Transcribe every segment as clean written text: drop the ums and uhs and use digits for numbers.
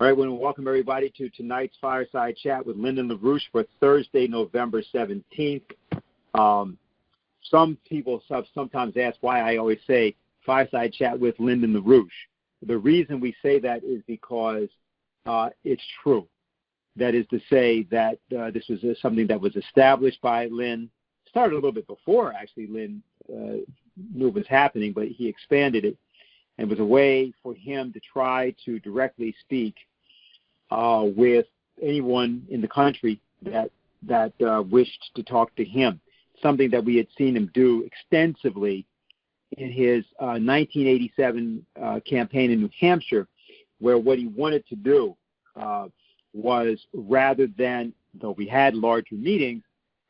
All right, we want to welcome everybody to tonight's Fireside Chat with Lyndon LaRouche for Thursday, November 17th. Some people sometimes ask why I always say Fireside Chat with Lyndon LaRouche. The reason we say that is because it's true. That is to say that this was something that was established by Lynn, started a little bit before, actually, Lynn knew it was happening, but he expanded it, and was a way for him to try to directly speak with anyone in the country that wished to talk to him, something that we had seen him do extensively in his 1987 campaign in New Hampshire, where what he wanted to do was, rather than, though we had larger meetings,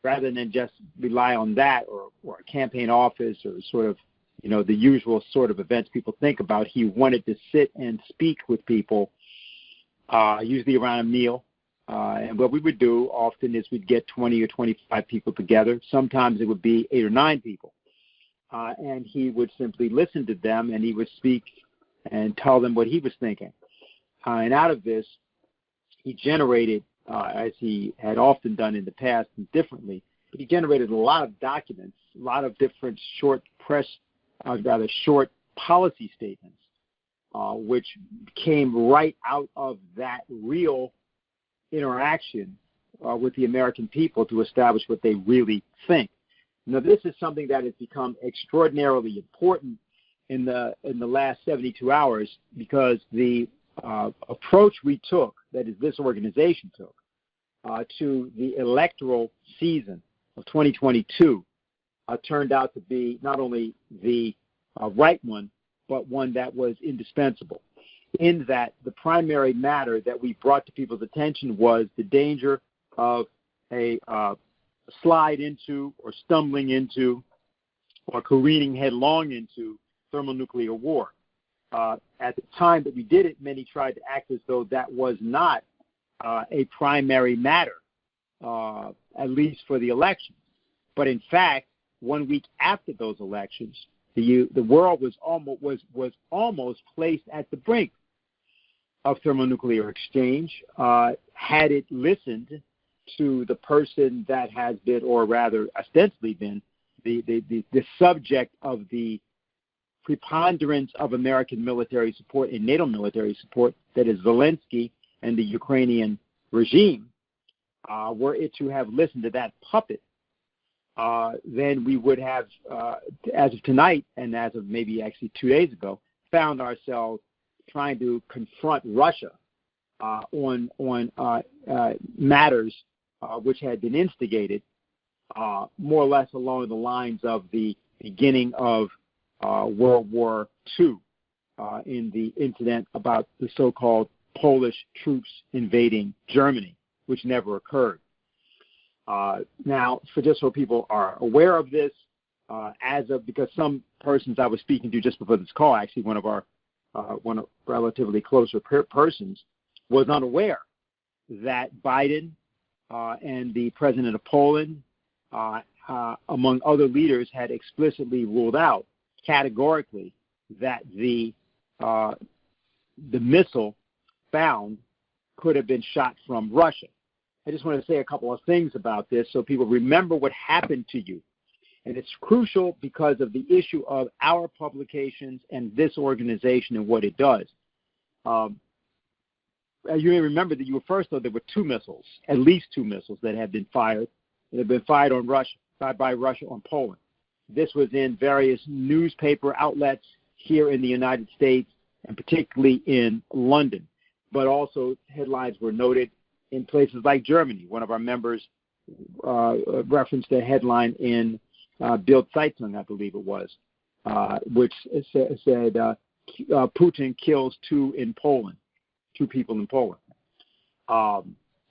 rather than just rely on that or a campaign office or sort of, the usual sort of events people think about, he wanted to sit and speak with people, usually around a meal. And what we would do often is we'd get 20 or 25 people together. Sometimes it would be 8 or 9 people. And he would simply listen to them, and he would speak and tell them what he was thinking. And out of this, he generated, as he had often done in the past and differently, but he generated a lot of documents, a lot of different short policy statements, which came right out of that real interaction with the American people to establish what they really think. Now, this is something that has become extraordinarily important in the last 72 hours, because the approach we took, that is this organization took, to the electoral season of 2022 turned out to be not only the right one, but one that was indispensable, in that the primary matter that we brought to people's attention was the danger of a slide into or stumbling into or careening headlong into thermonuclear war. At the time that we did it, many tried to act as though that was not a primary matter, at least for the election. But in fact, 1 week after those elections, the world was almost placed at the brink of thermonuclear exchange, had it listened to the person that has been, or rather ostensibly been, the subject of the preponderance of American military support and NATO military support, that is Zelensky and the Ukrainian regime. Were it to have listened to that puppet, then we would have, as of tonight and as of maybe actually 2 days ago, found ourselves trying to confront Russia on matters which had been instigated more or less along the lines of the beginning of World War II in the incident about the so-called Polish troops invading Germany, which never occurred. Now, just so people are aware of this, because some persons I was speaking to just before this call, actually one of relatively closer persons, was unaware that Biden and the president of Poland, among other leaders, had explicitly ruled out categorically that the missile found could have been shot from Russia. I just want to say a couple of things about this so people remember what happened to you. And it's crucial because of the issue of our publications and this organization and what it does. You may remember that you were first, though, there were 2 missiles, at least 2 missiles that had been fired. That had been fired on Russia, by Russia on Poland. This was in various newspaper outlets here in the United States, and particularly in London. But also headlines were noted in places like Germany. One of our members referenced a headline in Bild Zeitung, I believe it was, which said Putin kills 2 in Poland, 2 people in Poland.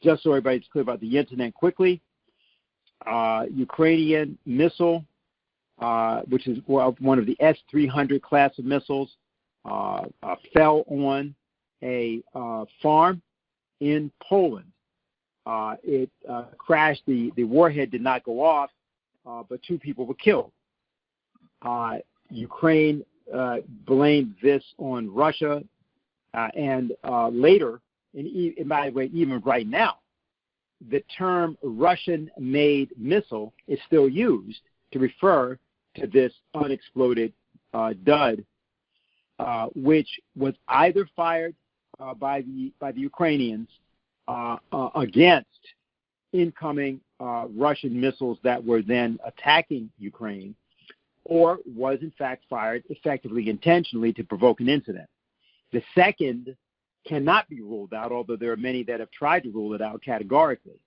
Just so everybody's clear about the incident quickly, Ukrainian missile, which is one of the S-300 class of missiles, fell on a farm in Poland. It crashed. The warhead did not go off, but 2 people were killed. Ukraine blamed this on Russia, and later and by the way, even right now, the term Russian-made missile is still used to refer to this unexploded dud, which was either fired by the Ukrainians against incoming Russian missiles that were then attacking Ukraine, or was in fact fired effectively, intentionally, to provoke an incident. The second cannot be ruled out, although there are many that have tried to rule it out categorically.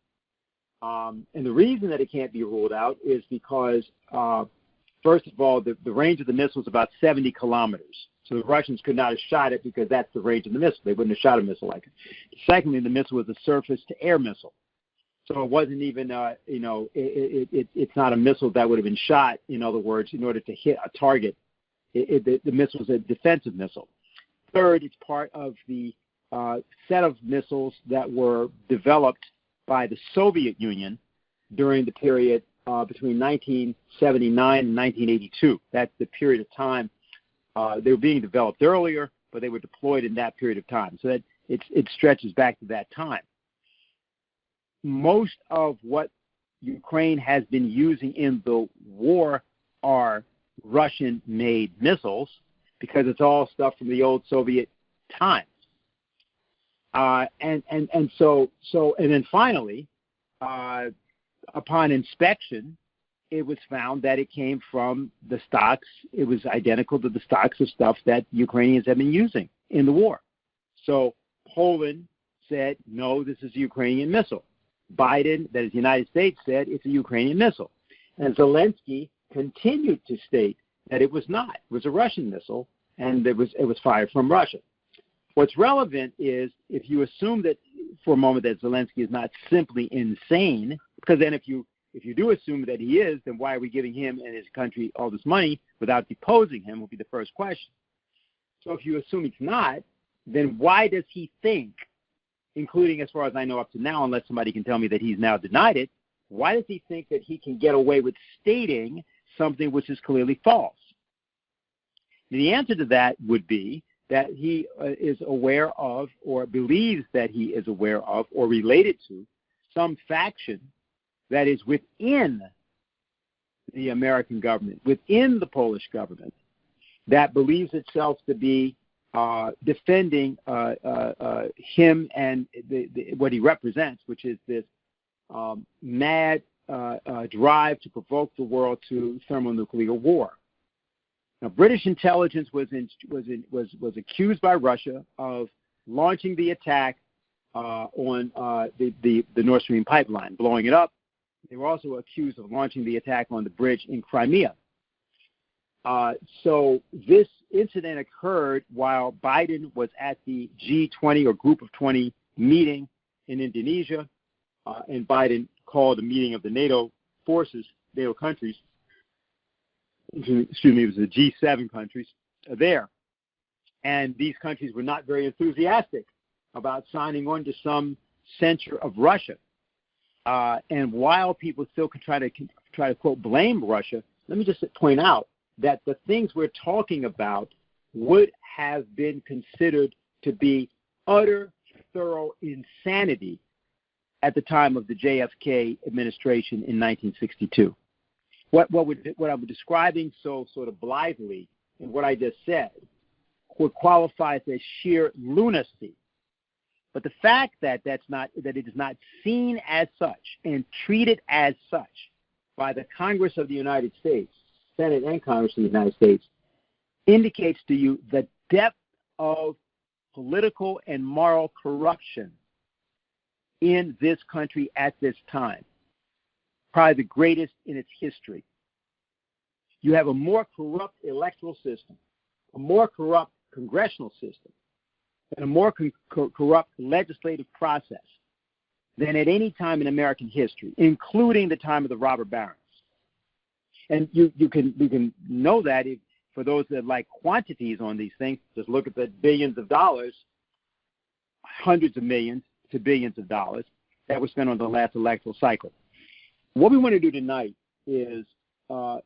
And the reason that it can't be ruled out is because, first of all, the range of the missile is about 70 kilometers. So the Russians could not have shot it because that's the range of the missile. They wouldn't have shot a missile like it. Secondly, the missile was a surface-to-air missile. So it wasn't even, it's not a missile that would have been shot, in other words, in order to hit a target. The missile was a defensive missile. Third, it's part of the set of missiles that were developed by the Soviet Union during the period between 1979 and 1982. That's the period of time. They were being developed earlier, but they were deployed in that period of time. So that it stretches back to that time. Most of what Ukraine has been using in the war are Russian-made missiles because it's all stuff from the old Soviet times. And then finally, upon inspection, it was found that it came from the stocks. It was identical to the stocks of stuff that Ukrainians have been using in the war. So Poland said, no, this is a Ukrainian missile. Biden, that is the United States, said it's a Ukrainian missile. And Zelensky continued to state that it was not. It was a Russian missile, and it was fired from Russia. What's relevant is if you assume that for a moment that Zelensky is not simply insane, because then if you do assume that he is, then why are we giving him and his country all this money without deposing him will be the first question. So if you assume he's not, then why does he think, including as far as I know up to now, unless somebody can tell me that he's now denied it, why does he think that he can get away with stating something which is clearly false? The answer to that would be that he is aware of or believes that he is aware of or related to some faction that is within the American government, within the Polish government, that believes itself to be defending him and what he represents, which is this mad drive to provoke the world to thermonuclear war. Now, British intelligence was accused by Russia of launching the attack on the Nord Stream pipeline, blowing it up. They were also accused of launching the attack on the bridge in Crimea. So this incident occurred while Biden was at the G20 or Group of 20 meeting in Indonesia, and Biden called a meeting of the NATO forces, NATO countries. Excuse me, it was the G7 countries there. And these countries were not very enthusiastic about signing on to some censure of Russia. And while people still can try to quote blame Russia, let me just point out that the things we're talking about would have been considered to be utter, thorough insanity at the time of the JFK administration in 1962. What I'm describing so sort of blithely in what I just said would qualify as sheer lunacy. But the fact that it is not seen as such and treated as such by the Congress of the United States, Senate and Congress of the United States, indicates to you the depth of political and moral corruption in this country at this time, probably the greatest in its history. You have a more corrupt electoral system, a more corrupt congressional system, and a more corrupt legislative process than at any time in American history, including the time of the robber barons. And you can know that if, for those that like quantities on these things, just look at the billions of dollars, hundreds of millions to billions of dollars that were spent on the last electoral cycle. What we want to do tonight is a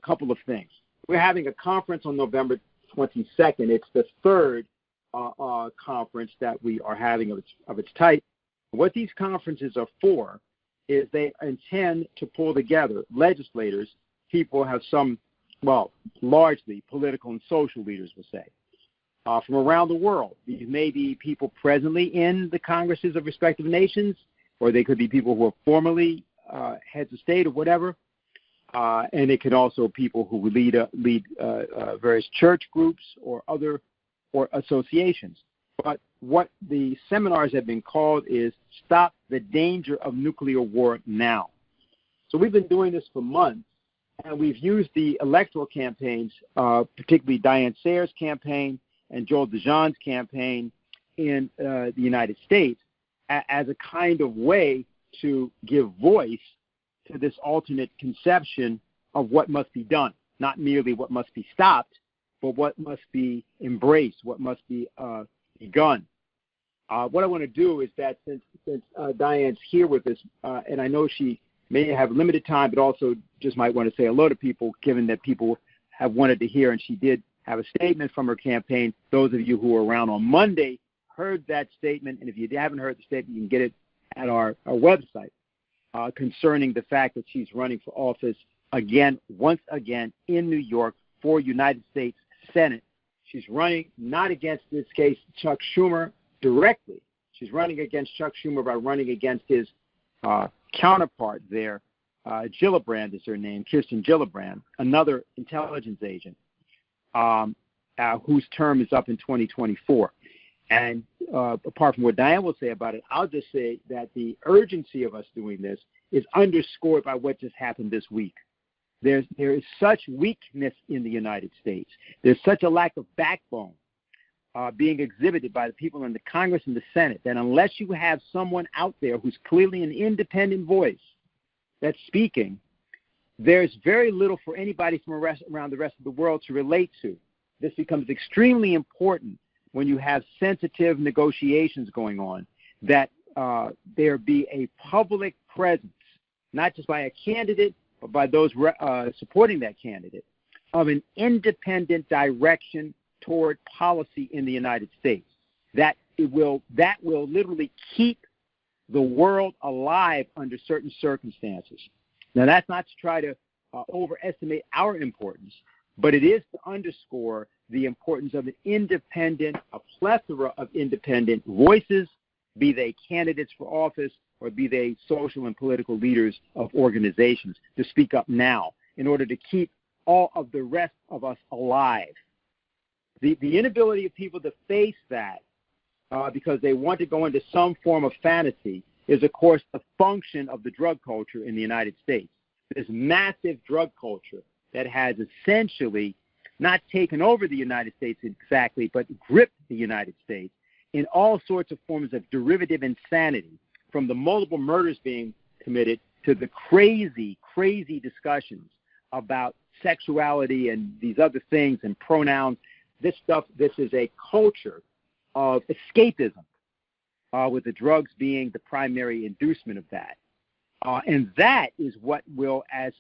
couple of things. We're having a conference on November 22nd. It's the third conference that we are having of its type. What these conferences are for is they intend to pull together legislators, people have some, well, largely political and social leaders, we'll say, from around the world. These may be people presently in the Congresses of respective nations, or they could be people who are formerly heads of state or whatever. And it could also be people who would lead various church groups or associations. But what the seminars have been called is Stop the Danger of Nuclear War Now. So we've been doing this for months, and we've used the electoral campaigns, particularly Diane Sayers' campaign and Joel DeJean's campaign in the United States, as a kind of way to give voice to this alternate conception of what must be done, not merely what must be stopped, but what must be embraced, what must be begun. What I want to do is that since Diane's here with us, and I know she may have limited time, but also just might want to say hello to people, given that people have wanted to hear, and she did have a statement from her campaign. Those of you who were around on Monday heard that statement, and if you haven't heard the statement, you can get it at our website concerning the fact that she's running for office once again in New York for United States Senate. She's running not against, in this case, Chuck Schumer directly. She's running against Chuck Schumer by running against his counterpart there. Gillibrand is her name, Kirsten Gillibrand, another intelligence agent whose term is up in 2024. And apart from what Diane will say about it, I'll just say that the urgency of us doing this is underscored by what just happened this week. There is such weakness in the United States. There's such a lack of backbone being exhibited by the people in the Congress and the Senate that unless you have someone out there who's clearly an independent voice that's speaking, there's very little for anybody from around the rest of the world to relate to. This becomes extremely important when you have sensitive negotiations going on, that there be a public presence, not just by a candidate, but by those supporting that candidate, of an independent direction toward policy in the United States. That will literally keep the world alive under certain circumstances. Now, that's not to try to overestimate our importance, but it is to underscore the importance of a plethora of independent voices, be they candidates for office or be they social and political leaders of organizations, to speak up now in order to keep all of the rest of us alive. The inability of people to face that because they want to go into some form of fantasy is, of course, the function of the drug culture in the United States. This massive drug culture that has essentially not taken over the United States exactly, but gripped the United States in all sorts of forms of derivative insanity, from the multiple murders being committed to the crazy, crazy discussions about sexuality and these other things and pronouns. This is a culture of escapism, with the drugs being the primary inducement of that. And that is what will, as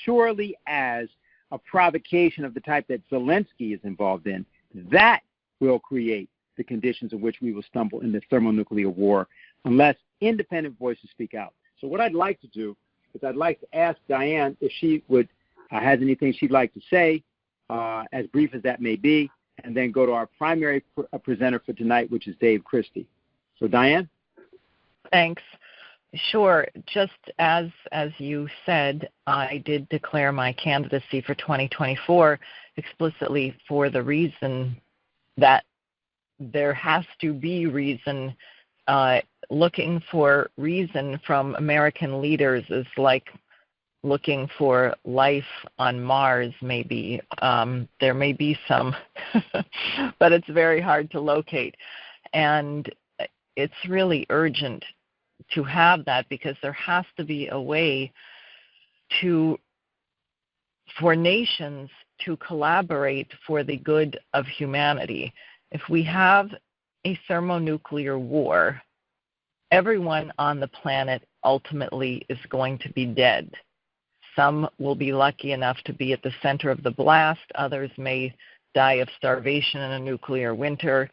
surely as a provocation of the type that Zelensky is involved in, that will create the conditions in which we will stumble in the thermonuclear war unless independent voices speak out. So what I'd like to do is I'd like to ask Diane if she would has anything she'd like to say, as brief as that may be, and then go to our primary presenter for tonight, which is Dave Christie. So, Diane? Thanks. Sure. Just as you said, I did declare my candidacy for 2024 explicitly for the reason that there has to be reason. Looking for reason from American leaders is like looking for life on Mars, maybe. There may be some, but it's very hard to locate. And it's really urgent to have that, because there has to be a way for nations to collaborate for the good of humanity. If we have a thermonuclear war, everyone on the planet ultimately is going to be dead. Some will be lucky enough to be at the center of the blast. Others may die of starvation in a nuclear winter.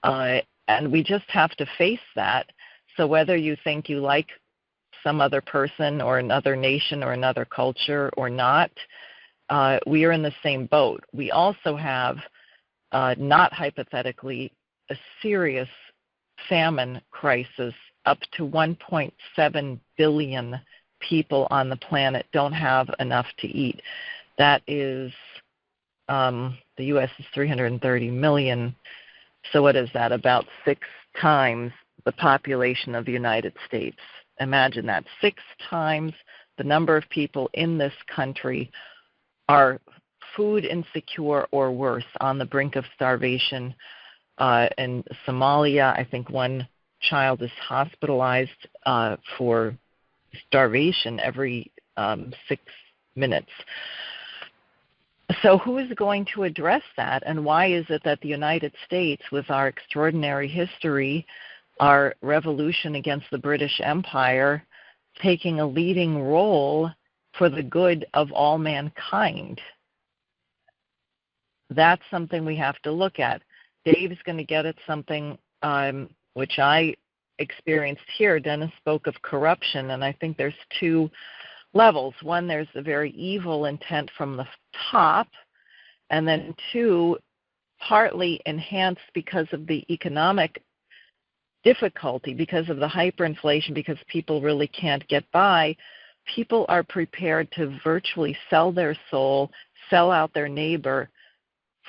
And we just have to face that. So whether you think you like some other person or another nation or another culture or not, we are in the same boat. We also have, not hypothetically, a serious famine crisis. Up to 1.7 billion people on the planet don't have enough to eat. That is, the U.S. is 330 million. So what is that? About 6 times the population of the United States. Imagine that. 6 times the number of people in this country are food insecure or worse, on the brink of starvation. In Somalia, I think one child is hospitalized for starvation every 6 minutes. So who is going to address that, and why is it that the United States, with our extraordinary history, our revolution against the British Empire, taking a leading role for the good of all mankind? That's something we have to look at. Dave's going to get at something which I experienced here. Dennis spoke of corruption, and I think there's 2 levels. One, there's a very evil intent from the top, and then 2, partly enhanced because of the economic difficulty, because of the hyperinflation, because people really can't get by. People are prepared to virtually sell their soul, sell out their neighbor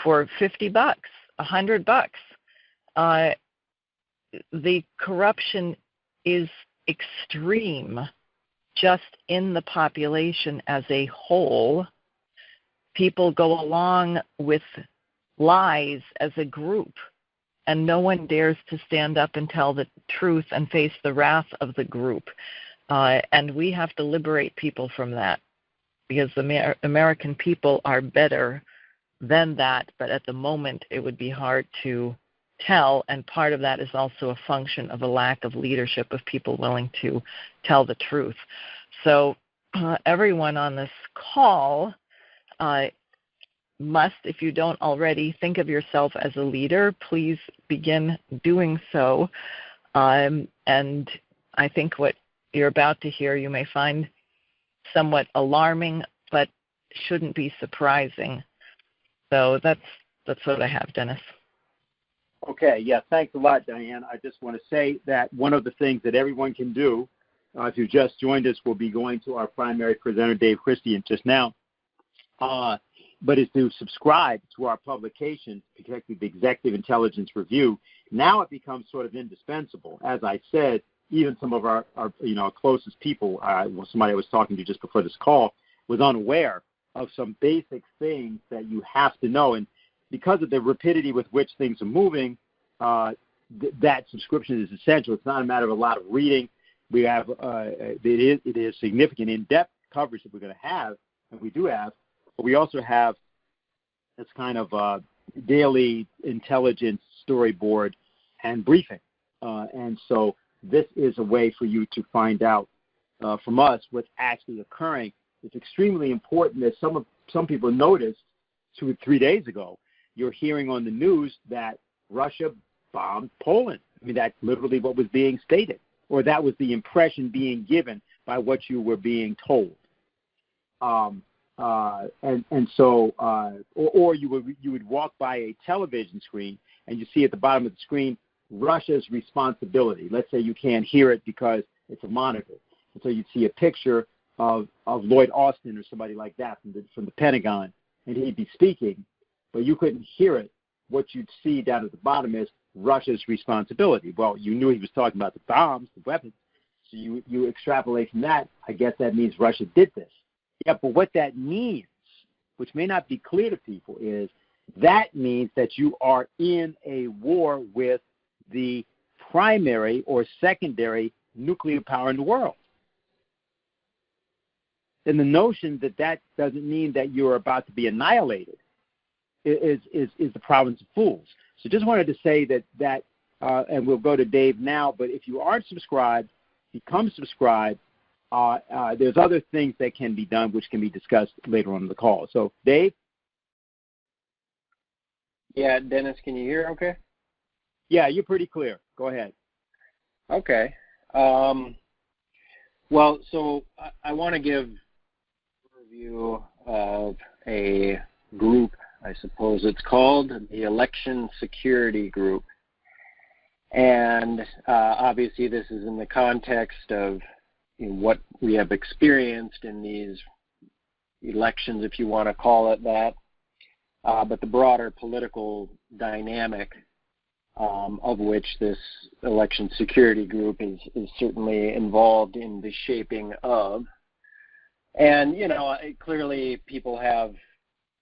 for $50, $100. The corruption is extreme just in the population as a whole. People go along with lies as a group, and no one dares to stand up and tell the truth and face the wrath of the group. And we have to liberate people from that, because the American people are better than that, but at the moment it would be hard to tell, and part of that is also a function of a lack of leadership, of people willing to tell the truth. So everyone on this call must, if you don't already, think of yourself as a leader. Please begin doing so. And I think what you're about to hear you may find somewhat alarming, but shouldn't be surprising. So that's what I have, Dennis. Okay, yeah, thanks a lot, Diane. I just want to say that one of the things that everyone can do, if you just joined us, we'll be going to our primary presenter, Dave Christie, in just now, but is to subscribe to our publication, particularly the Executive Intelligence Review. Now it becomes sort of indispensable. As I said, even some of our closest people, somebody I was talking to just before this call, was unaware of some basic things that you have to know. And because of the rapidity with which things are moving, that subscription is essential. It's not a matter of a lot of reading. We have it is significant in-depth coverage that we're going to have, and we do have, but we also have this kind of daily intelligence storyboard and briefing. And so this is a way for you to find out from us what's actually occurring. It's extremely important, as some people noticed 2 or 3 days ago. You're hearing on the news that Russia bombed Poland. I mean, that's literally what was being stated, or that was the impression being given by what you were being told. Or you would walk by a television screen and you see at the bottom of the screen Russia's responsibility. Let's say you can't hear it because it's a monitor, and so you'd see a picture of Lloyd Austin or somebody like that from the Pentagon, and he'd be speaking, but you couldn't hear it. What you'd see down at the bottom is Russia's responsibility. Well, you knew he was talking about the bombs, the weapons, so you extrapolate from that. I guess that means Russia did this. Yeah, but what that means, which may not be clear to people, is that means that you are in a war with the primary or secondary nuclear power in the world. And the notion that that doesn't mean that you're about to be annihilated is the province of fools. So just wanted to say that and we'll go to Dave now, but if you aren't subscribed, become subscribed. There's other things that can be done which can be discussed later on in the call. So, Dave? Yeah, Dennis, can you hear okay? Yeah, you're pretty clear. Go ahead. Okay. Well, so I want to give a review of a group, I suppose it's called, the Election Security Group. And obviously this is in the context of what we have experienced in these elections, if you want to call it that, but the broader political dynamic of which this election security group is certainly involved in the shaping of. And, clearly people have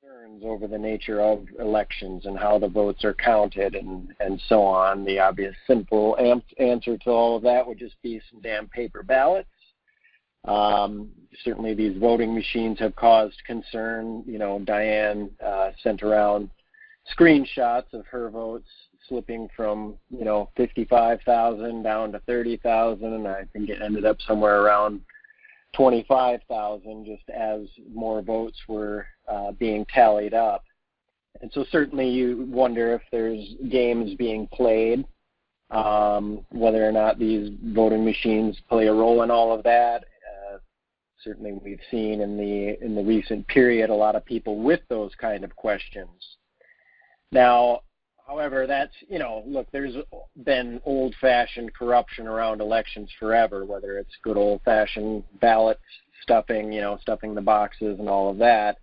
concerns over the nature of elections and how the votes are counted and so on. The obvious simple answer to all of that would just be some damn paper ballots. Certainly these voting machines have caused concern. Diane sent around screenshots of her votes slipping from 55,000 down to 30,000, and I think it ended up somewhere around 25,000 just as more votes were being tallied up. And so certainly you wonder if there's games being played, whether or not these voting machines play a role in all of that. Certainly we've seen in the recent period a lot of people with those kind of questions. Now, however, that's, look, there's been old-fashioned corruption around elections forever, whether it's good old-fashioned ballot stuffing, stuffing the boxes and all of that.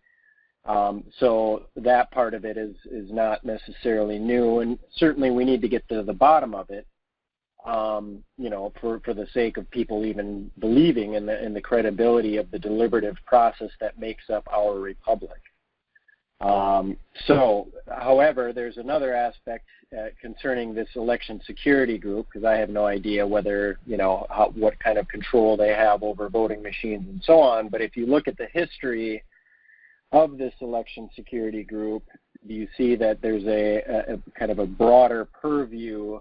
So that part of it is not necessarily new, and certainly we need to get to the bottom of it, for the sake of people even believing in the credibility of the deliberative process that makes up our republic. However, there's another aspect concerning this election security group, because I have no idea whether, what kind of control they have over voting machines and so on. But if you look at the history of this election security group, you see that there's a kind of a broader purview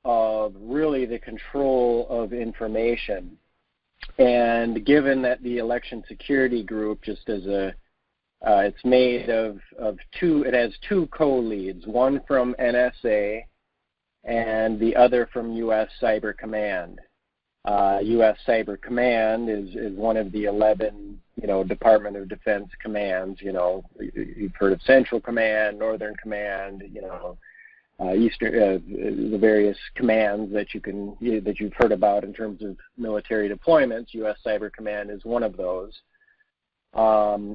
of really the control of information. And given that the election security group, just as it's made of two, it has two co-leads, one from NSA and the other from U.S. Cyber Command. U.S. Cyber Command is one of the 11, Department of Defense commands. You've heard of Central Command, Northern Command, Eastern, the various commands that you've heard about in terms of military deployments. U.S. Cyber Command is one of those,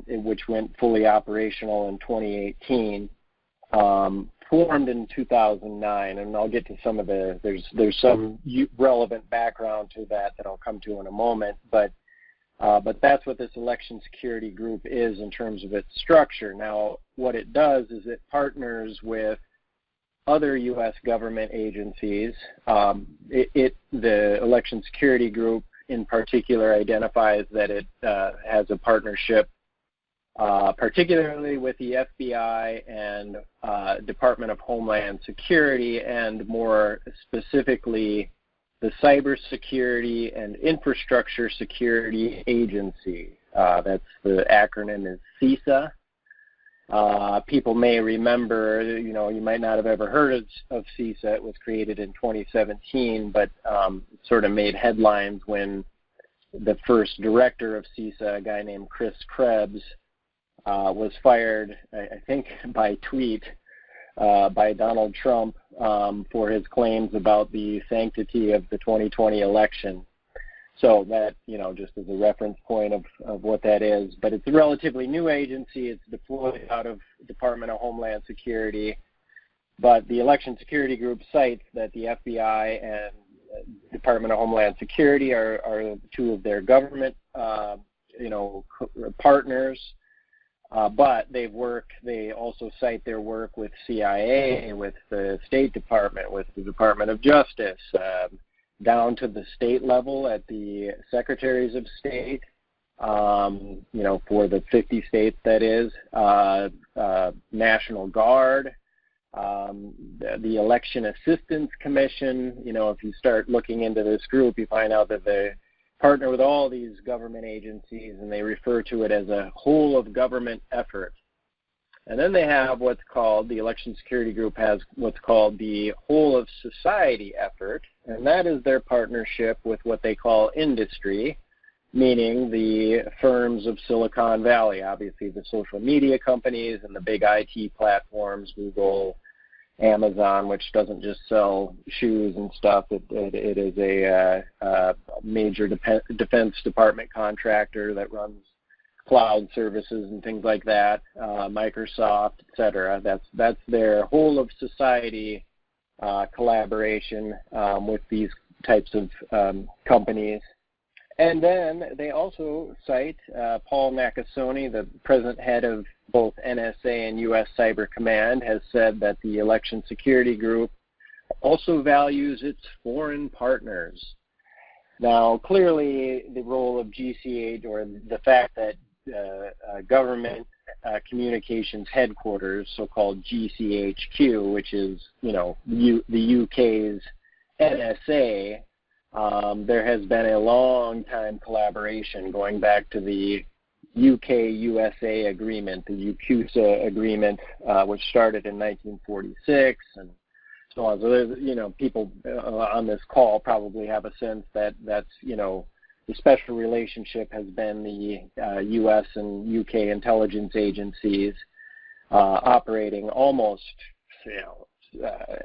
which went fully operational in 2018. Formed in 2009, and I'll get to some of there's some relevant background to that I'll come to in a moment, but that's what this election security group is in terms of its structure. Now, what it does is it partners with other U.S. government agencies. The election security group in particular identifies that it has a partnership particularly with the FBI and Department of Homeland Security, and more specifically the Cybersecurity and Infrastructure Security Agency. That's the acronym is CISA. People may remember, you might not have ever heard of CISA. It was created in 2017, but sort of made headlines when the first director of CISA, a guy named Chris Krebs, was fired, I think, by tweet by Donald Trump for his claims about the sanctity of the 2020 election. So that, just as a reference point of what that is. But it's a relatively new agency. It's deployed out of Department of Homeland Security. But the Election Security Group cites that the FBI and Department of Homeland Security are two of their government, partners. But they also cite their work with CIA, with the State Department, with the Department of Justice, down to the state level at the Secretaries of State, for the 50 states that is, National Guard, the Election Assistance Commission. If you start looking into this group, you find out that they partner with all these government agencies, and they refer to it as a whole of government effort. And then they have the Election Security Group has what's called the Whole of Society effort, and that is their partnership with what they call industry, meaning the firms of Silicon Valley, obviously the social media companies and the big IT platforms, Google, Amazon, which doesn't just sell shoes and stuff. It is a major Defense Department contractor that runs cloud services and things like that, Microsoft, et cetera. That's their whole of society collaboration with these types of companies. And then they also cite Paul Nakasone, the present head of both NSA and U.S. Cyber Command, has said that the Election Security Group also values its foreign partners. Now, clearly, the role of GCH, or the fact that government communications headquarters, so-called GCHQ, which is, the UK's NSA, there has been a long time collaboration going back to the UK-USA agreement, the UQSA agreement, which started in 1946, and so on. So there's, people on this call probably have a sense that that's, the special relationship has been the U.S. and UK intelligence agencies operating almost,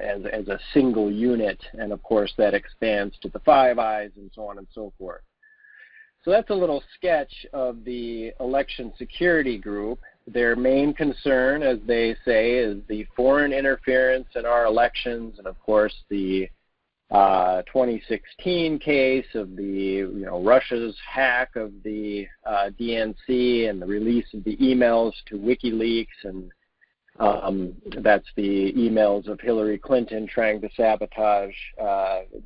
as a single unit, and of course that expands to the Five Eyes and so on and so forth. So that's a little sketch of the Election Security Group. Their main concern, as they say, is the foreign interference in our elections, and of course the 2016 case of the, Russia's hack of the DNC and the release of the emails to WikiLeaks, and that's the emails of Hillary Clinton trying to sabotage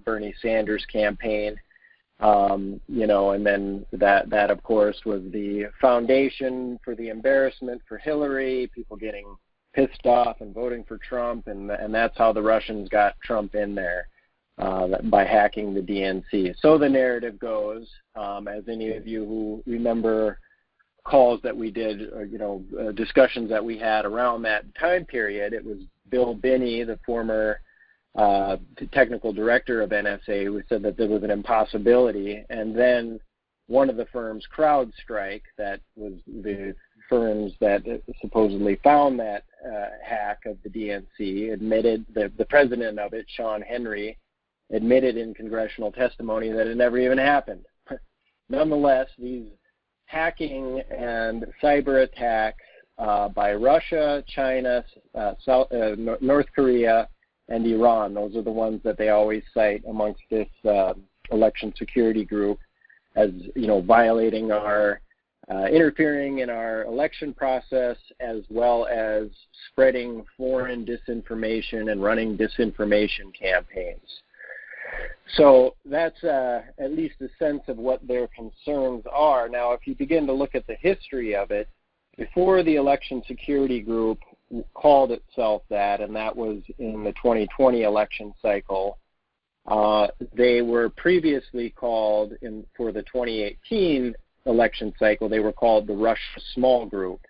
Bernie Sanders' campaign. And then that of course was the foundation for the embarrassment for Hillary, people getting pissed off and voting for Trump, and that's how the Russians got Trump in there. By hacking the DNC. So the narrative goes, as any of you who remember calls that we did, or, discussions that we had around that time period, it was Bill Binney, the former technical director of NSA, who said that there was an impossibility, and then one of the firms, CrowdStrike, that was the firms that supposedly found that hack of the DNC, admitted, the president of it, Sean Henry, admitted in congressional testimony that it never even happened. Nonetheless, these hacking and cyber attacks by Russia, China, North Korea, and Iran, those are the ones that they always cite amongst this Election Security Group as, violating our, interfering in our election process, as well as spreading foreign disinformation and running disinformation campaigns. So that's at least a sense of what their concerns are. Now, if you begin to look at the history of it, before the Election Security Group called itself that, and that was in the 2020 election cycle, they were previously called, for the 2018 election cycle, they were called the Russia Small Group.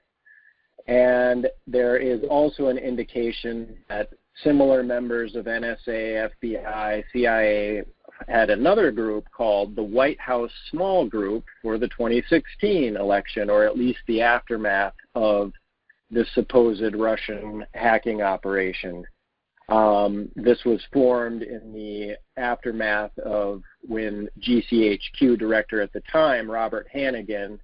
And there is also an indication that similar members of NSA, FBI, CIA had another group called the White House Small Group for the 2016 election, or at least the aftermath of the supposed Russian hacking operation. This was formed in the aftermath of when GCHQ director at the time, Robert Hannigan,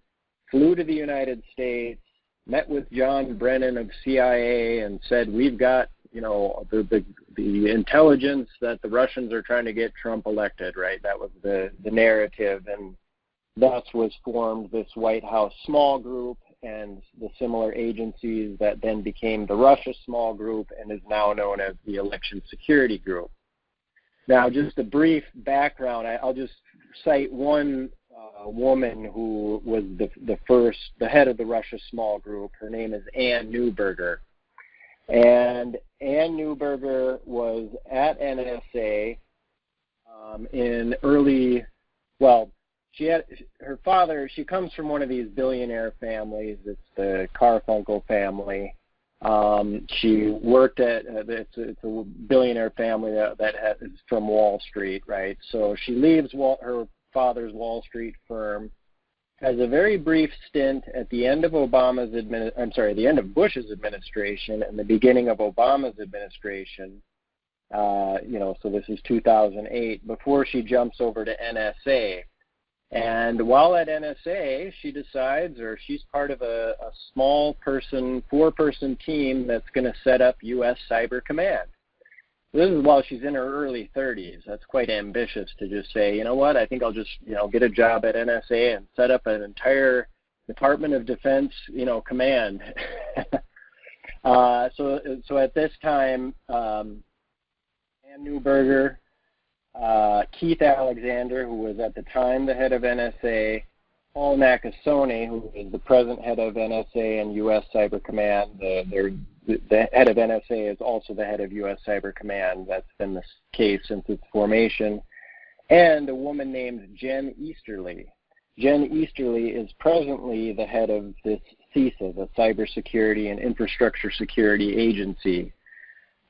flew to the United States, met with John Brennan of CIA, and said, we've got the intelligence that the Russians are trying to get Trump elected, right? That was the narrative, and thus was formed this White House Small Group and the similar agencies that then became the Russia Small Group and is now known as the Election Security Group. Now, just a brief background, I'll just cite one woman who was the head of the Russia Small Group. Her name is Ann Neuberger. And Ann Neuberger was at NSA in early, her father, she comes from one of these billionaire families. It's the Garfunkel family. She worked at it's a billionaire family that is from Wall Street, right? So she leaves her father's Wall Street firm, has a very brief stint at the end of the end of Bush's administration and the beginning of Obama's administration. So this is 2008, before she jumps over to NSA. And while at NSA, she decides, or she's part of a small four-person team that's going to set up U.S. Cyber Command. This is while she's in her early 30s. That's quite ambitious to just say, you know what, I think I'll just, get a job at NSA and set up an entire Department of Defense, command. So at this time, Ann Neuberger, Keith Alexander, who was at the time the head of NSA, Paul Nakasone, who is the present head of NSA and U.S. Cyber Command. The head of NSA is also the head of U.S. Cyber Command. That's been the case since its formation. And a woman named Jen Easterly. Jen Easterly is presently the head of this CISA, the Cybersecurity and Infrastructure Security Agency.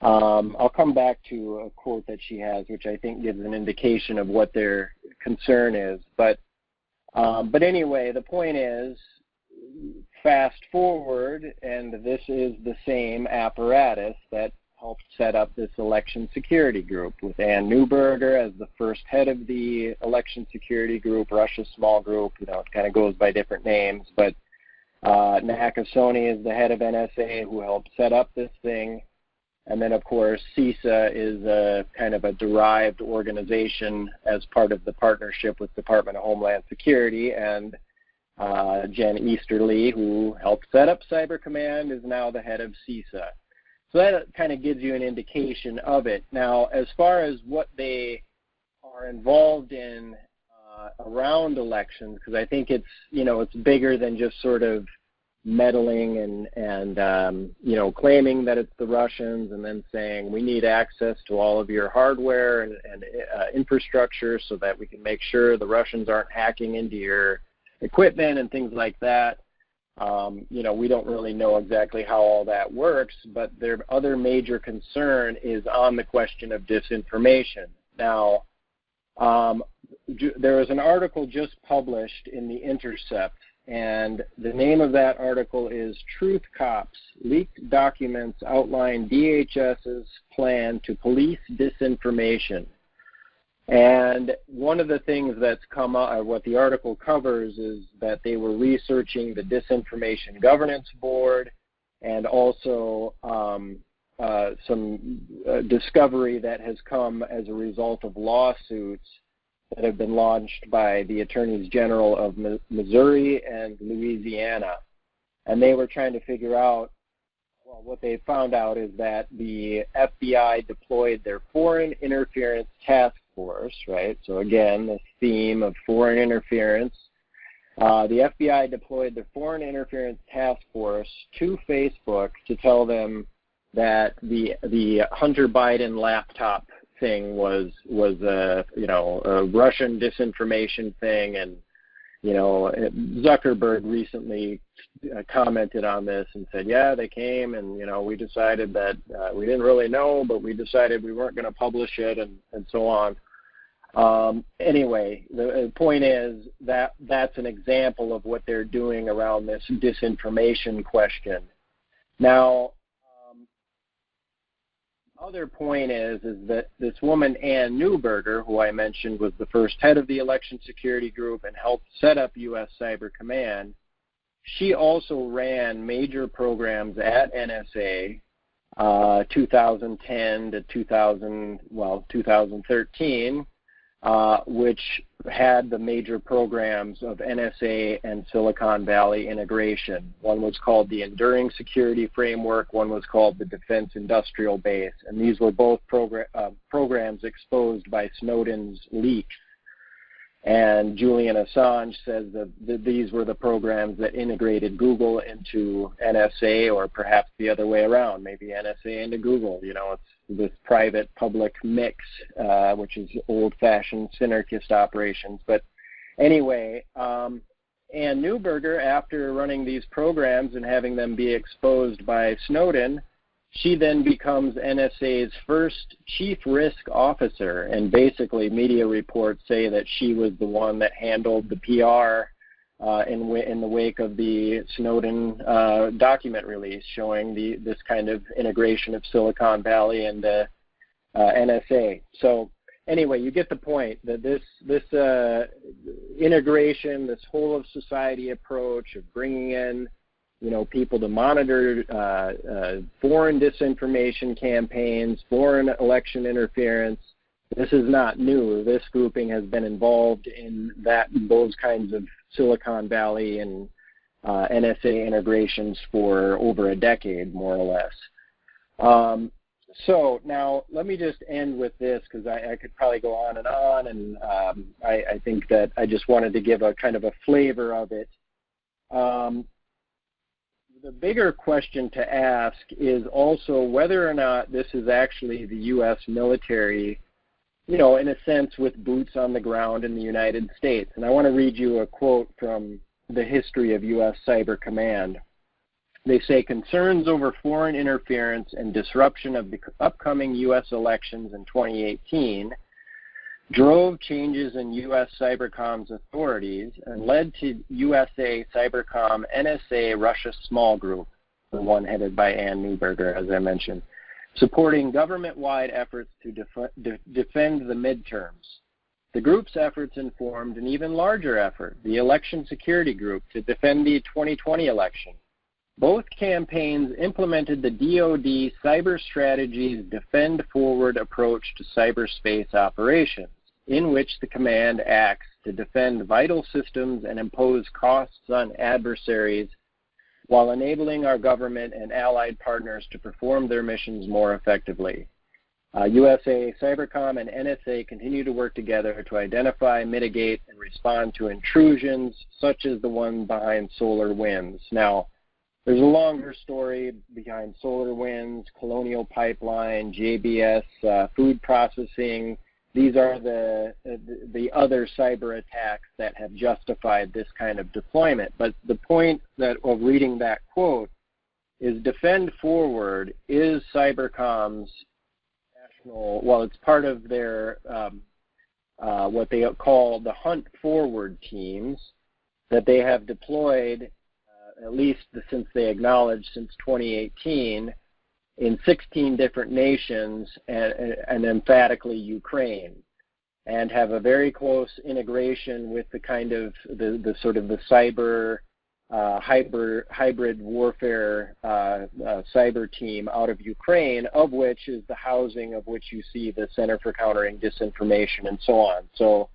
I'll come back to a quote that she has, which I think gives an indication of what their concern is. But anyway, the point is, fast forward, and this is the same apparatus that helped set up this election security group, with Ann Neuberger as the first head of the election security group, Russia's small group. It kind of goes by different names, but Nakasone is the head of NSA who helped set up this thing. And then, of course, CISA is a kind of a derived organization as part of the partnership with Department of Homeland Security, and Jen Easterly, who helped set up Cyber Command, is now the head of CISA. So that kind of gives you an indication of it. Now, as far as what they are involved in around elections, because I think it's, it's bigger than just sort of meddling and claiming that it's the Russians and then saying we need access to all of your hardware and infrastructure so that we can make sure the Russians aren't hacking into your equipment and things like that. We don't really know exactly how all that works, but their other major concern is on the question of disinformation. Now, there was an article just published in The Intercept, and the name of that article is Truth Cops, Leaked Documents Outline DHS's Plan to Police Disinformation. And one of the things that's come up, or what the article covers, is that they were researching the Disinformation Governance Board and also some discovery that has come as a result of lawsuits that have been launched by the Attorneys General of Missouri and Louisiana. And they were trying to figure out, well, what they found out is that the FBI deployed their Foreign Interference Task Force, right? So again, this theme of foreign interference. The FBI deployed the Foreign Interference Task Force to Facebook to tell them that the Hunter Biden laptop thing was a Russian disinformation thing, and Zuckerberg recently commented on this and said, yeah, they came and we decided that we didn't really know, but we decided we weren't going to publish it and so on. Anyway, the point is that that's an example of what they're doing around this disinformation question. Now, other point is that this woman, Ann Neuberger, who I mentioned was the first head of the election security group and helped set up U.S. Cyber Command, she also ran major programs at NSA 2010 to 2013, which had the major programs of NSA and Silicon Valley integration. One was called the Enduring Security Framework, one was called the Defense Industrial Base, and these were both programs exposed by Snowden's leaks. And Julian Assange says that these were the programs that integrated Google into NSA, or perhaps the other way around, maybe NSA into Google. It's this private-public mix, which is old-fashioned synarchist operations. But anyway, Ann Neuberger, after running these programs and having them be exposed by Snowden, she then becomes NSA's first chief risk officer, and basically media reports say that she was the one that handled the PR in the wake of the Snowden document release showing this kind of integration of Silicon Valley and the NSA. So anyway, you get the point that this integration, this whole of society approach of bringing in people to monitor foreign disinformation campaigns, foreign election interference. This is not new. This grouping has been involved in those kinds of Silicon Valley and NSA integrations for over a decade, more or less. So now let me just end with this, because I could probably go on, and I think that I just wanted to give a kind of a flavor of it. The bigger question to ask is also whether or not this is actually the U.S. military, in a sense, with boots on the ground in the United States. And I want to read you a quote from the history of U.S. Cyber Command. They say, concerns over foreign interference and disruption of the upcoming U.S. elections in 2018 drove changes in U.S. Cybercom's authorities and led to USA Cybercom NSA Russia Small Group, the one headed by Ann Neuberger, as I mentioned, supporting government-wide efforts to defend the midterms. The group's efforts informed an even larger effort, the Election Security Group, to defend the 2020 election. Both campaigns implemented the DoD Cyber Strategy's Defend Forward approach to cyberspace operations, in which the command acts to defend vital systems and impose costs on adversaries while enabling our government and allied partners to perform their missions more effectively. USA Cybercom and NSA continue to work together to identify, mitigate, and respond to intrusions such as the one behind SolarWinds. Now, there's a longer story behind SolarWinds, Colonial Pipeline, JBS, food processing. These are the other cyber attacks that have justified this kind of deployment. But the point of reading that quote is Defend Forward is Cybercom's national, well, it's part of their what they call the Hunt Forward teams that they have deployed, at least since they acknowledged since 2018, in 16 different nations, and emphatically Ukraine, and have a very close integration with the kind of the sort of the cyber hybrid warfare cyber team out of Ukraine, of which is the housing of which you see the Center for Countering Disinformation and so on. So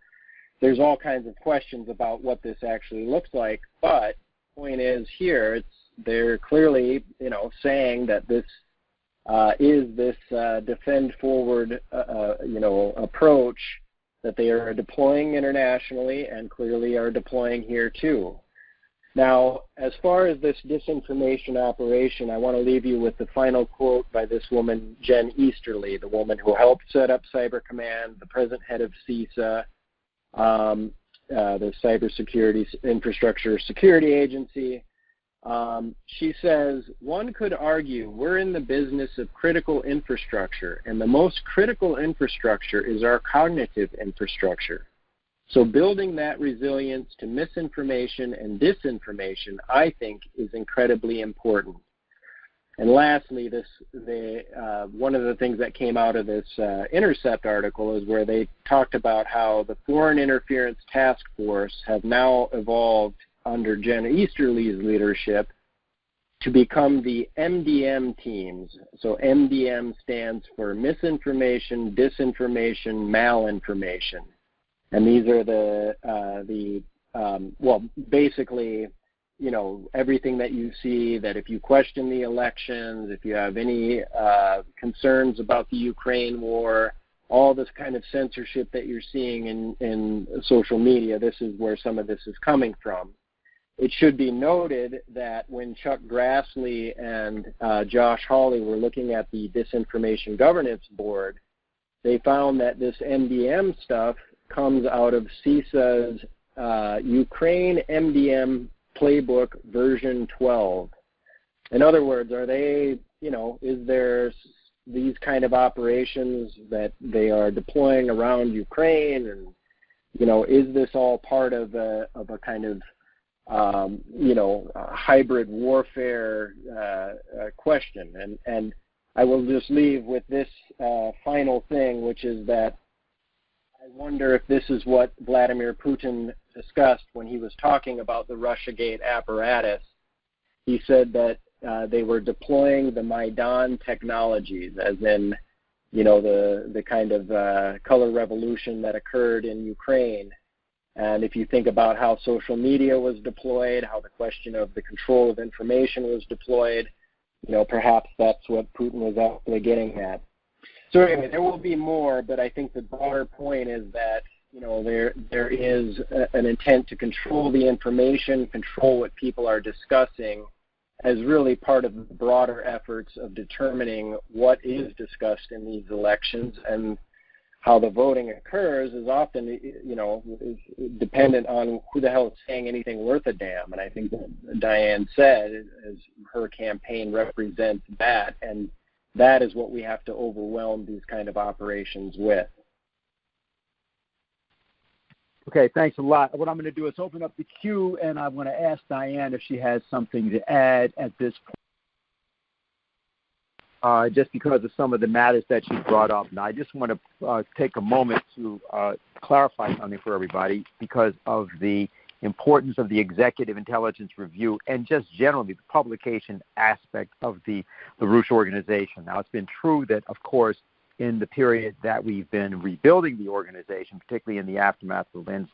there's all kinds of questions about what this actually looks like, but the point is here, they're clearly saying that this is this Defend Forward approach that they are deploying internationally and clearly are deploying here too. Now, as far as this disinformation operation, I want to leave you with the final quote by this woman, Jen Easterly, the woman who helped set up Cyber Command, the present head of CISA, the Cybersecurity Infrastructure Security Agency. She says, one could argue we're in the business of critical infrastructure, and the most critical infrastructure is our cognitive infrastructure. So building that resilience to misinformation and disinformation, I think, is incredibly important. And lastly, one of the things that came out of this Intercept article is where they talked about how the Foreign Interference Task Force have now evolved under Jen Easterly's leadership to become the MDM teams. So MDM stands for misinformation, disinformation, malinformation. And these are basically, everything that you see, that if you question the elections, if you have any concerns about the Ukraine war, all this kind of censorship that you're seeing in social media, this is where some of this is coming from. It should be noted that when Chuck Grassley and Josh Hawley were looking at the Disinformation Governance Board, they found that this MDM stuff comes out of CISA's Ukraine MDM Playbook version 12. In other words, are they, is there these kind of operations that they are deploying around Ukraine, and is this all part of a kind of hybrid warfare question? And I will just leave with this final thing, which is that I wonder if this is what Vladimir Putin discussed when he was talking about the Russiagate apparatus. He said that they were deploying the Maidan technologies, as in, the kind of color revolution that occurred in Ukraine. And if you think about how social media was deployed, how the question of the control of information was deployed, perhaps that's what Putin was actually getting at. So anyway, there will be more, but I think the broader point is that, there is an intent to control the information, control what people are discussing, as really part of the broader efforts of determining what is discussed in these elections. And how the voting occurs is often, is dependent on who the hell is saying anything worth a damn. And I think that Diane said, as her campaign represents that, and that is what we have to overwhelm these kind of operations with. Okay, thanks a lot. What I'm going to do is open up the queue, and I want to ask Diane if she has something to add at this point, just because of some of the matters that she brought up. Now, I just want to take a moment to clarify something for everybody because of the importance of the Executive Intelligence Review and just generally the publication aspect of the LaRouche organization. Now, it's been true that, of course, in the period that we've been rebuilding the organization, particularly in the aftermath of Lynn's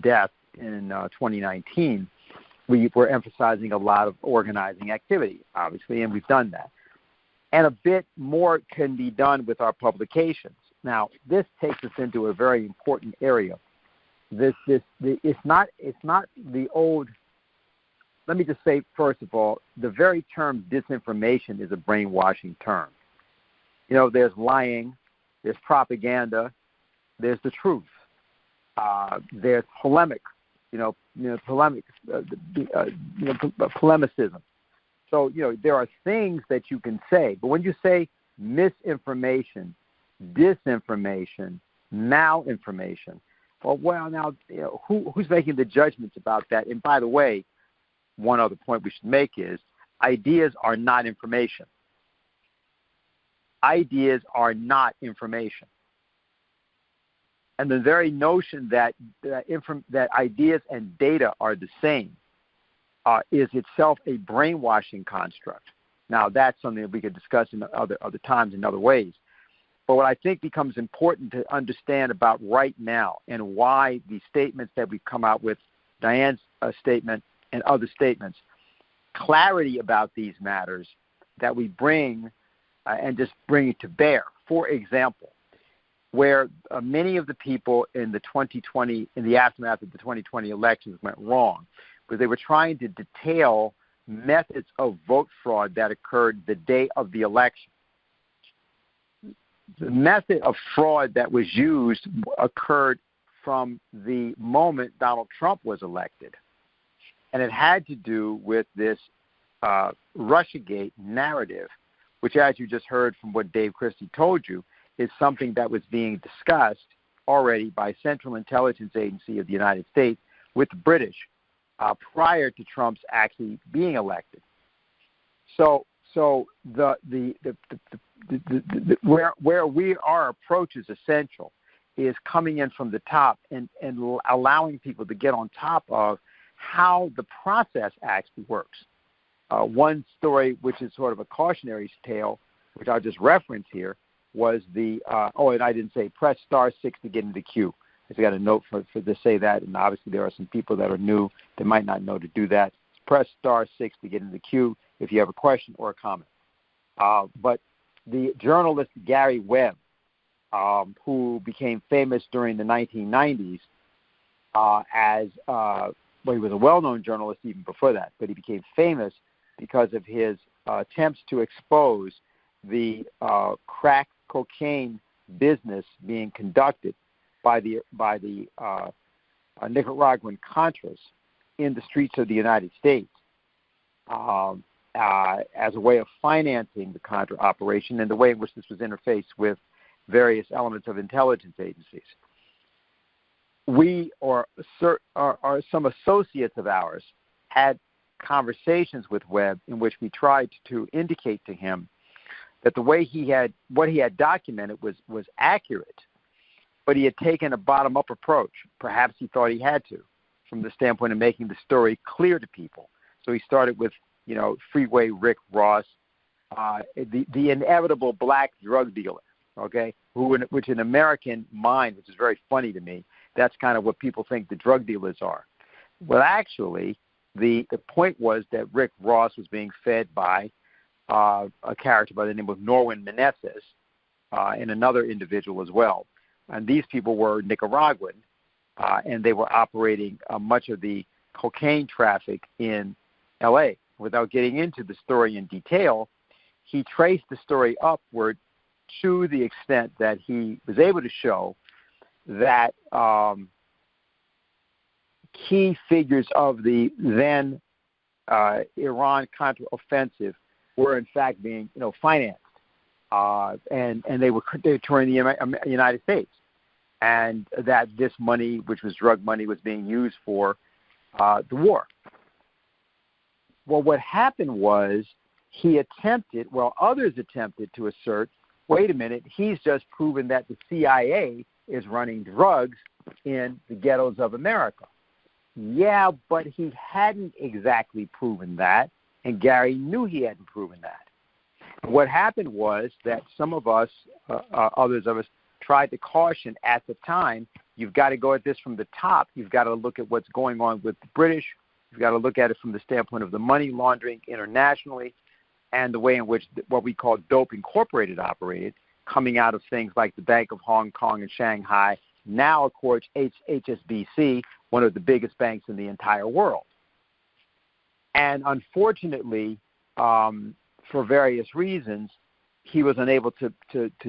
death in 2019, we were emphasizing a lot of organizing activity, obviously, and we've done that. And a bit more can be done with our publications. Now, this takes us into a very important area. It's not the old. Let me just say, first of all, the very term disinformation is a brainwashing term. There's lying, there's propaganda, there's the truth, there's polemic, polemicism. So, there are things that you can say, but when you say misinformation, disinformation, malinformation, well, now, who's making the judgments about that? And by the way, one other point we should make is ideas are not information. Ideas are not information. And the very notion that ideas and data are the same is itself a brainwashing construct. Now, that's something that we could discuss in other times in other ways. But what I think becomes important to understand about right now and why the statements that we've come out with, Diane's statement and other statements, clarity about these matters that we bring and just bring it to bear. For example, where many of the people in the aftermath of the 2020 elections went wrong, because they were trying to detail methods of vote fraud that occurred the day of the election. The method of fraud that was used occurred from the moment Donald Trump was elected. And it had to do with this Russiagate narrative, which, as you just heard from what Dave Christie told you, is something that was being discussed already by Central Intelligence Agency of the United States with the British prior to Trump's actually being elected. So where our approach is essential is coming in from the top and allowing people to get on top of how the process actually works. One story, which is sort of a cautionary tale, which I'll just reference here, was and I didn't say press *6 to get in the queue. I got a note for to say that, and obviously there are some people that are new that might not know to do that. Press *6 to get in the queue if you have a question or a comment. But the journalist Gary Webb, who became famous during the 1990s he was a well-known journalist even before that, but he became famous because of his attempts to expose the crack cocaine business being conducted by the Nicaraguan Contras in the streets of the United States as a way of financing the Contra operation and the way in which this was interfaced with various elements of intelligence agencies. We or some associates of ours had conversations with Webb in which we tried to indicate to him that the way what he had documented was accurate, but he had taken a bottom-up approach. Perhaps he thought he had to, from the standpoint of making the story clear to people. So he started with, Freeway Rick Ross, the inevitable black drug dealer, okay, which in American mind, which is very funny to me, that's kind of what people think the drug dealers are. Well, actually, the point was that Rick Ross was being fed by a character by the name of Norwin Meneses and another individual as well. And these people were Nicaraguan, and they were operating much of the cocaine traffic in L.A. Without getting into the story in detail, he traced the story upward to the extent that he was able to show that key figures of the then Iran-Contra offensive were in fact being, financed, and they were touring the United States, and that this money, which was drug money, was being used for the war. Well, what happened was others attempted to assert, wait a minute, he's just proven that the CIA is running drugs in the ghettos of America. Yeah, but he hadn't exactly proven that, and Gary knew he hadn't proven that. And what happened was that some of us, others of us, tried to caution at the time, you've got to go at this from the top. You've got to look at what's going on with the British. You've got to look at it from the standpoint of the money laundering internationally and the way in which what we call Dope Incorporated operated, coming out of things like the Bank of Hong Kong and Shanghai, now, of course, HSBC, one of the biggest banks in the entire world. And unfortunately, for various reasons, he was unable to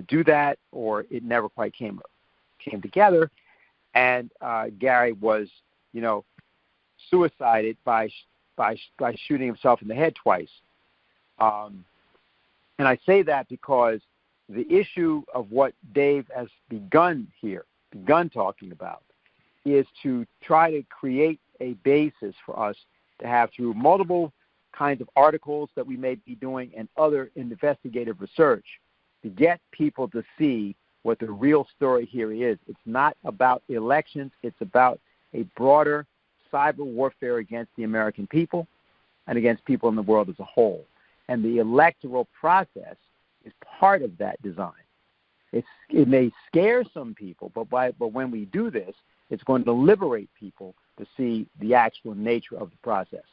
do that, or it never quite came together. And Gary was, suicided by shooting himself in the head twice. And I say that because the issue of what Dave has begun talking about, is to try to create a basis for us to have, through multiple kinds of articles that we may be doing and other investigative research, to get people to see what the real story here is. It's not about elections. It's about a broader cyber warfare against the American people and against people in the world as a whole. And the electoral process is part of that design. It may scare some people, but when we do this, it's going to liberate people to see the actual nature of the process.